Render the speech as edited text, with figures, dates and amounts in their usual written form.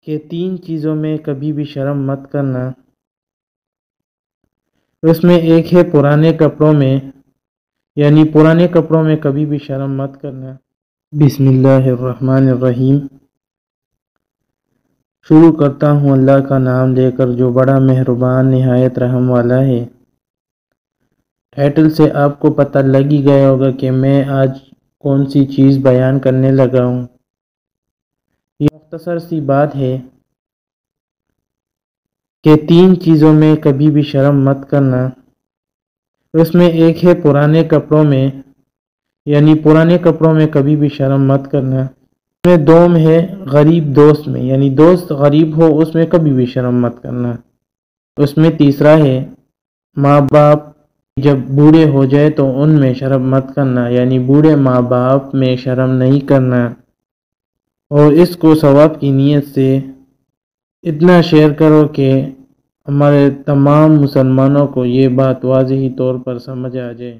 کہ 3 چیزوں میں کبھی بھی شرم مت کرنا۔ اس میں ایک ہے پرانے کپڑوں میں، یعنی پرانے کپڑوں میں کبھی بھی شرم مت کرنا۔ بسم اللہ الرحمن الرحیم۔ شروع کرتا ہوں اللہ کا نام لے کر جو بڑا مہربان نہایت رحم والا ہے۔ ٹائٹل سے آپ کو پتہ لگ ہی گیا ہوگا کہ میں آج کون سی چیز بیان کرنے لگا ہوں۔ یہ مختصر سی بات ہے کہ 3 چیزوں میں کبھی بھی شرم مت کرنا۔ اس میں ایک ہے پرانے کپڑوں میں، یعنی پرانے کپڑوں میں کبھی بھی شرم مت کرنا۔ اس میں دوم ہے غریب دوست میں، یعنی دوست غریب ہو اس میں کبھی بھی شرم مت کرنا۔ اس میں تیسرا ہے ماں باپ جب بوڑھے ہو جائے تو ان میں شرم مت کرنا، یعنی بوڑھے ماں باپ میں شرم نہیں کرنا۔ اور اس کو ثواب کی نیت سے اتنا شیئر کرو کہ ہمارے تمام مسلمانوں کو یہ بات واضحی طور پر سمجھ آ جائے۔